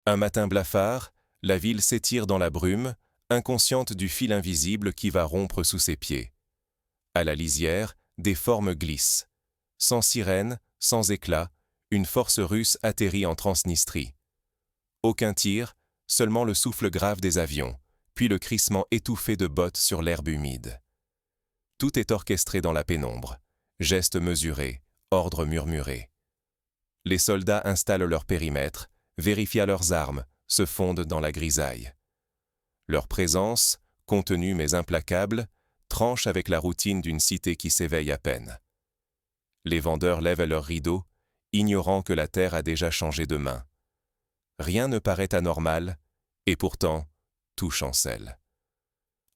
Un matin blafard, la ville s'étire dans la brume, inconsciente du fil invisible qui va rompre sous ses pieds. À la lisière, des formes glissent. Sans sirène, sans éclat, une force russe atterrit en Transnistrie. Aucun tir, seulement le souffle grave des avions, puis le crissement étouffé de bottes sur l'herbe humide. Tout est orchestré dans la pénombre. Gestes mesurés, ordres murmurés. Les soldats installent leur périmètre, vérifient leurs armes, se fondent dans la grisaille. Leur présence, contenue mais implacable, tranche avec la routine d'une cité qui s'éveille à peine. Les vendeurs lèvent leurs rideaux, ignorant que la terre a déjà changé de main. Rien ne paraît anormal, et pourtant, tout chancelle.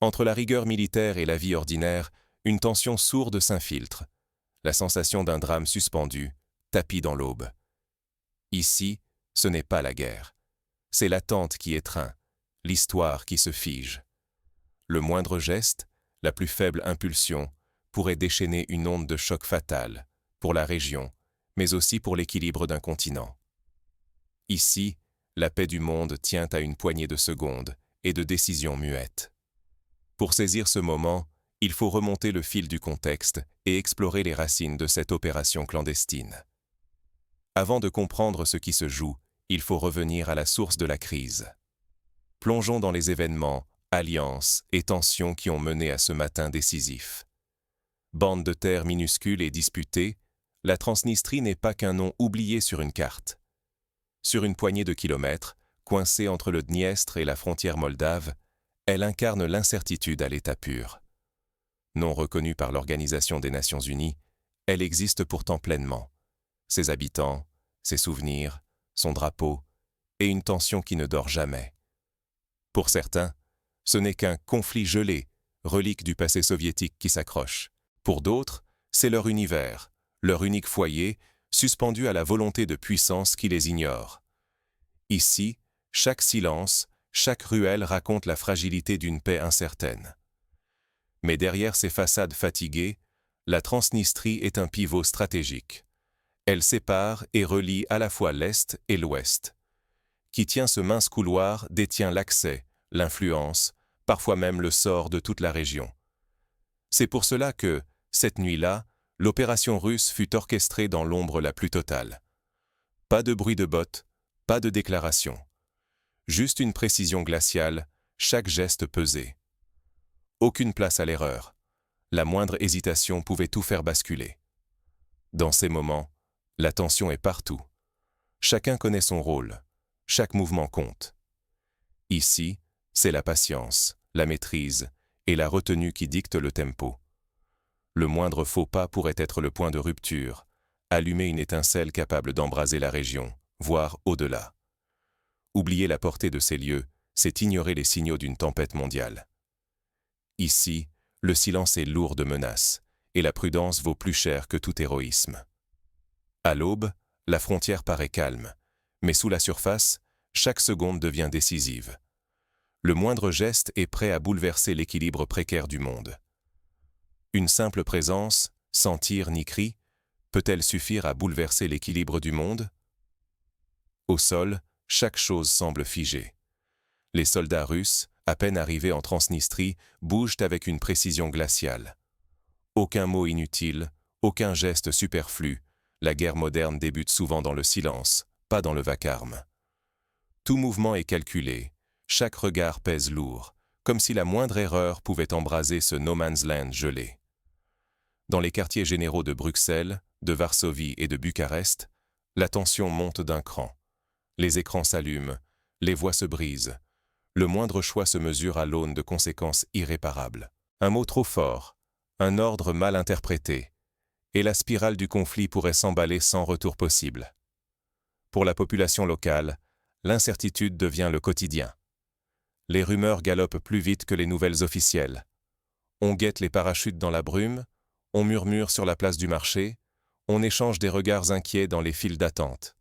Entre la rigueur militaire et la vie ordinaire, une tension sourde s'infiltre, la sensation d'un drame suspendu, tapi dans l'aube. Ici, ce n'est pas la guerre. C'est l'attente qui étreint, l'histoire qui se fige. Le moindre geste, la plus faible impulsion, pourrait déchaîner une onde de choc fatale, pour la région, mais aussi pour l'équilibre d'un continent. Ici, la paix du monde tient à une poignée de secondes et de décisions muettes. Pour saisir ce moment, il faut remonter le fil du contexte et explorer les racines de cette opération clandestine. Avant de comprendre ce qui se joue, il faut revenir à la source de la crise. Plongeons dans les événements, alliances et tensions qui ont mené à ce matin décisif. Bande de terre minuscule et disputée, la Transnistrie n'est pas qu'un nom oublié sur une carte. Sur une poignée de kilomètres, coincée entre le Dniestre et la frontière moldave, elle incarne l'incertitude à l'état pur. Non reconnue par l'Organisation des Nations Unies, elle existe pourtant pleinement. Ses habitants, ses souvenirs, son drapeau, et une tension qui ne dort jamais. Pour certains, ce n'est qu'un conflit gelé, relique du passé soviétique qui s'accroche. Pour d'autres, c'est leur univers, leur unique foyer, suspendu à la volonté de puissance qui les ignore. Ici, chaque silence, chaque ruelle raconte la fragilité d'une paix incertaine. Mais derrière ces façades fatiguées, la Transnistrie est un pivot stratégique. Elle sépare et relie à la fois l'Est et l'Ouest. Qui tient ce mince couloir détient l'accès, l'influence, parfois même le sort de toute la région. C'est pour cela que, cette nuit-là, l'opération russe fut orchestrée dans l'ombre la plus totale. Pas de bruit de bottes, pas de déclaration. Juste une précision glaciale, chaque geste pesé. Aucune place à l'erreur. La moindre hésitation pouvait tout faire basculer. Dans ces moments, la tension est partout. Chacun connaît son rôle. Chaque mouvement compte. Ici, c'est la patience, la maîtrise et la retenue qui dictent le tempo. Le moindre faux pas pourrait être le point de rupture, allumer une étincelle capable d'embraser la région, voire au-delà. Oublier la portée de ces lieux, c'est ignorer les signaux d'une tempête mondiale. Ici, le silence est lourd de menaces, et la prudence vaut plus cher que tout héroïsme. À l'aube, la frontière paraît calme, mais sous la surface, chaque seconde devient décisive. Le moindre geste est prêt à bouleverser l'équilibre précaire du monde. Une simple présence, sans tir ni cri, peut-elle suffire à bouleverser l'équilibre du monde? Au sol, chaque chose semble figée. Les soldats russes, à peine arrivés en Transnistrie, bougent avec une précision glaciale. Aucun mot inutile, aucun geste superflu, la guerre moderne débute souvent dans le silence, pas dans le vacarme. Tout mouvement est calculé, chaque regard pèse lourd, comme si la moindre erreur pouvait embraser ce no man's land gelé. Dans les quartiers généraux de Bruxelles, de Varsovie et de Bucarest, la tension monte d'un cran. Les écrans s'allument, les voix se brisent. Le moindre choix se mesure à l'aune de conséquences irréparables. Un mot trop fort, un ordre mal interprété, et la spirale du conflit pourrait s'emballer sans retour possible. Pour la population locale, l'incertitude devient le quotidien. Les rumeurs galopent plus vite que les nouvelles officielles. On guette les parachutes dans la brume, on murmure sur la place du marché, on échange des regards inquiets dans les files d'attente.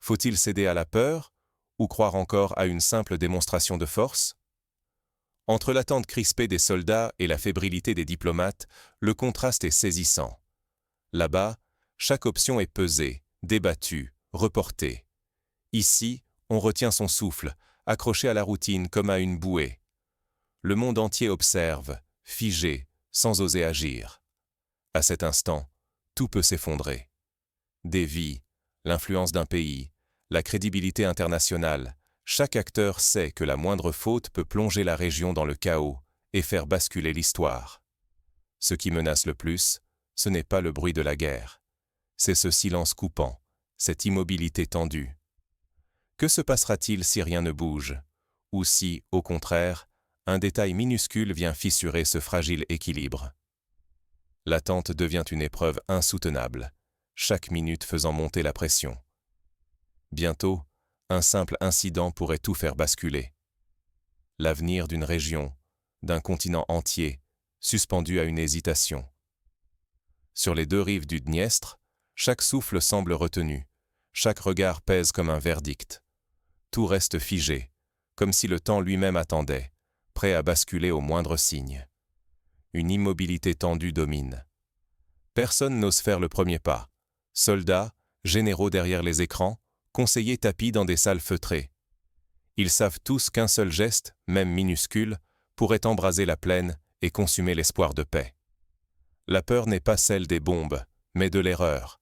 Faut-il céder à la peur ou croire encore à une simple démonstration de force? Entre l'attente crispée des soldats et la fébrilité des diplomates, le contraste est saisissant. Là-bas, chaque option est pesée, débattue, reportée. Ici, on retient son souffle, accroché à la routine comme à une bouée. Le monde entier observe, figé, sans oser agir. À cet instant, tout peut s'effondrer. Des vies, l'influence d'un pays, la crédibilité internationale, chaque acteur sait que la moindre faute peut plonger la région dans le chaos et faire basculer l'histoire. Ce qui menace le plus, ce n'est pas le bruit de la guerre. C'est ce silence coupant, cette immobilité tendue. Que se passera-t-il si rien ne bouge? Ou si, au contraire, un détail minuscule vient fissurer ce fragile équilibre? L'attente devient une épreuve insoutenable, chaque minute faisant monter la pression. Bientôt, un simple incident pourrait tout faire basculer. L'avenir d'une région, d'un continent entier, suspendu à une hésitation. Sur les deux rives du Dniestre, chaque souffle semble retenu, chaque regard pèse comme un verdict. Tout reste figé, comme si le temps lui-même attendait, prêt à basculer au moindre signe. Une immobilité tendue domine. Personne n'ose faire le premier pas. Soldats, généraux derrière les écrans, conseillers tapis dans des salles feutrées. Ils savent tous qu'un seul geste, même minuscule, pourrait embraser la plaine et consumer l'espoir de paix. La peur n'est pas celle des bombes, mais de l'erreur.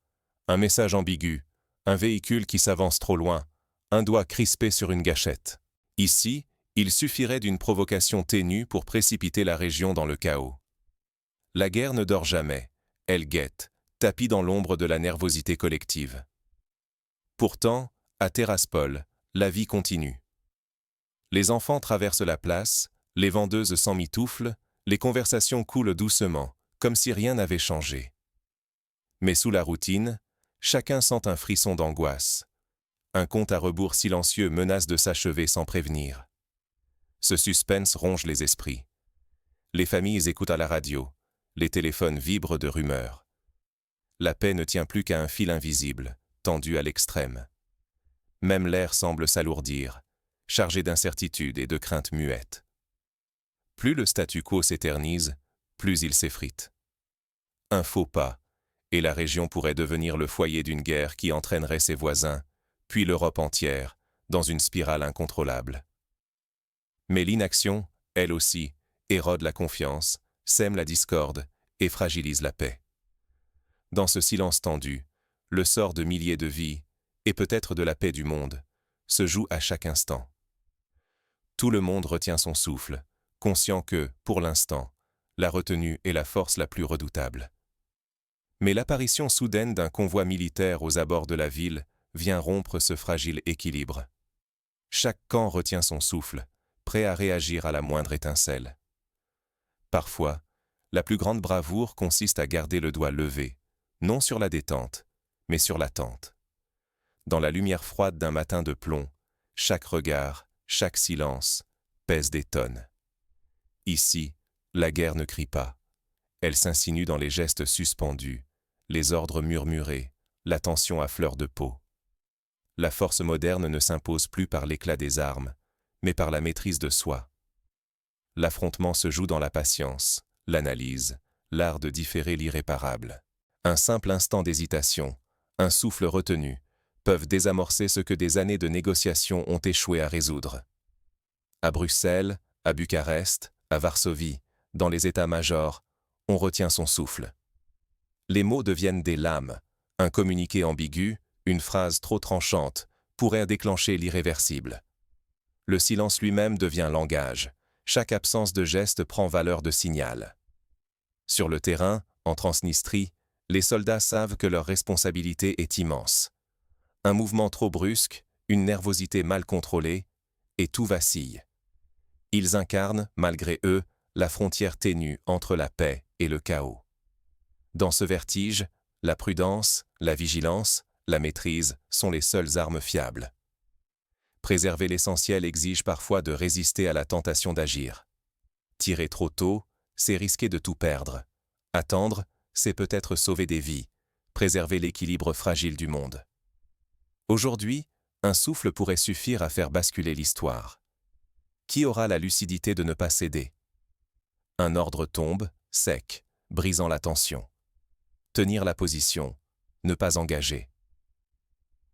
Un message ambigu, un véhicule qui s'avance trop loin, un doigt crispé sur une gâchette. Ici, il suffirait d'une provocation ténue pour précipiter la région dans le chaos. La guerre ne dort jamais, elle guette, tapie dans l'ombre de la nervosité collective. Pourtant, à Tiraspol, la vie continue. Les enfants traversent la place, les vendeuses s'emmitouflent, les conversations coulent doucement, comme si rien n'avait changé. Mais sous la routine, chacun sent un frisson d'angoisse. Un compte à rebours silencieux menace de s'achever sans prévenir. Ce suspense ronge les esprits. Les familles écoutent à la radio, les téléphones vibrent de rumeurs. La paix ne tient plus qu'à un fil invisible, tendu à l'extrême. Même l'air semble s'alourdir, chargé d'incertitudes et de craintes muettes. Plus le statu quo s'éternise, plus il s'effrite. Un faux pas, et la région pourrait devenir le foyer d'une guerre qui entraînerait ses voisins, puis l'Europe entière, dans une spirale incontrôlable. Mais l'inaction, elle aussi, érode la confiance, sème la discorde et fragilise la paix. Dans ce silence tendu, le sort de milliers de vies, et peut-être de la paix du monde, se joue à chaque instant. Tout le monde retient son souffle, conscient que, pour l'instant, la retenue est la force la plus redoutable. Mais l'apparition soudaine d'un convoi militaire aux abords de la ville vient rompre ce fragile équilibre. Chaque camp retient son souffle, prêt à réagir à la moindre étincelle. Parfois, la plus grande bravoure consiste à garder le doigt levé, non sur la détente, mais sur l'attente. Dans la lumière froide d'un matin de plomb, chaque regard, chaque silence, pèse des tonnes. Ici, la guerre ne crie pas. Elle s'insinue dans les gestes suspendus, les ordres murmurés, la tension à fleur de peau. La force moderne ne s'impose plus par l'éclat des armes, mais par la maîtrise de soi. L'affrontement se joue dans la patience, l'analyse, l'art de différer l'irréparable. Un simple instant d'hésitation, un souffle retenu, peuvent désamorcer ce que des années de négociations ont échoué à résoudre. À Bruxelles, à Bucarest, à Varsovie, dans les états-majors, on retient son souffle. Les mots deviennent des lames. Un communiqué ambigu, une phrase trop tranchante, pourrait déclencher l'irréversible. Le silence lui-même devient langage. Chaque absence de geste prend valeur de signal. Sur le terrain, en Transnistrie, les soldats savent que leur responsabilité est immense. Un mouvement trop brusque, une nervosité mal contrôlée, et tout vacille. Ils incarnent, malgré eux, la frontière ténue entre la paix et le chaos. Dans ce vertige, la prudence, la vigilance, la maîtrise sont les seules armes fiables. Préserver l'essentiel exige parfois de résister à la tentation d'agir. Tirer trop tôt, c'est risquer de tout perdre. Attendre, c'est peut-être sauver des vies, préserver l'équilibre fragile du monde. Aujourd'hui, un souffle pourrait suffire à faire basculer l'histoire. Qui aura la lucidité de ne pas céder? Un ordre tombe, sec, brisant la tension. Tenir la position, ne pas engager.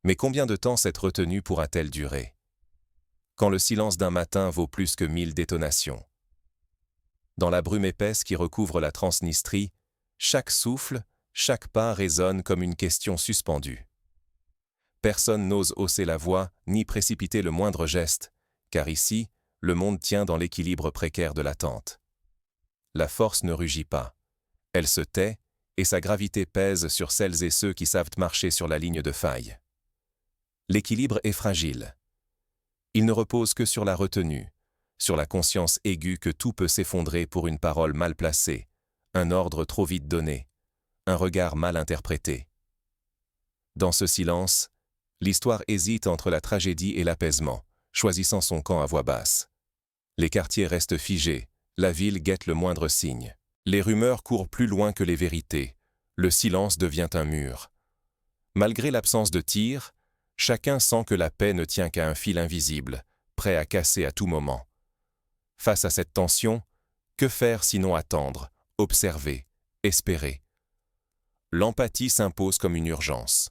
Mais combien de temps cette retenue pourra-t-elle durer? quand le silence d'un matin vaut plus que 1000 détonations. Dans la brume épaisse qui recouvre la Transnistrie, chaque souffle, chaque pas résonne comme une question suspendue. Personne n'ose hausser la voix ni précipiter le moindre geste, car ici, le monde tient dans l'équilibre précaire de l'attente. La force ne rugit pas. Elle se tait, et sa gravité pèse sur celles et ceux qui savent marcher sur la ligne de faille. L'équilibre est fragile. Il ne repose que sur la retenue, sur la conscience aiguë que tout peut s'effondrer pour une parole mal placée, un ordre trop vite donné, un regard mal interprété. Dans ce silence, l'histoire hésite entre la tragédie et l'apaisement, choisissant son camp à voix basse. Les quartiers restent figés, la ville guette le moindre signe. Les rumeurs courent plus loin que les vérités, le silence devient un mur. Malgré l'absence de tir, chacun sent que la paix ne tient qu'à un fil invisible, prêt à casser à tout moment. Face à cette tension, que faire sinon attendre, observer, espérer? L'empathie s'impose comme une urgence.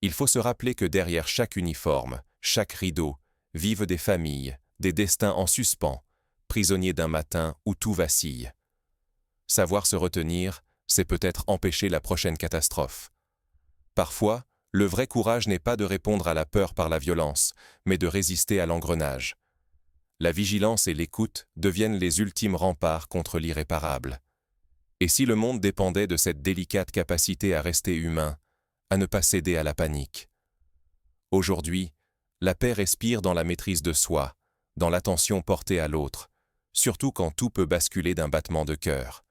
Il faut se rappeler que derrière chaque uniforme, chaque rideau, vivent des familles, des destins en suspens, prisonniers d'un matin où tout vacille. Savoir se retenir, c'est peut-être empêcher la prochaine catastrophe. Parfois, le vrai courage n'est pas de répondre à la peur par la violence, mais de résister à l'engrenage. La vigilance et l'écoute deviennent les ultimes remparts contre l'irréparable. Et si le monde dépendait de cette délicate capacité à rester humain, à ne pas céder à la panique? Aujourd'hui, la paix respire dans la maîtrise de soi, dans l'attention portée à l'autre, surtout quand tout peut basculer d'un battement de cœur.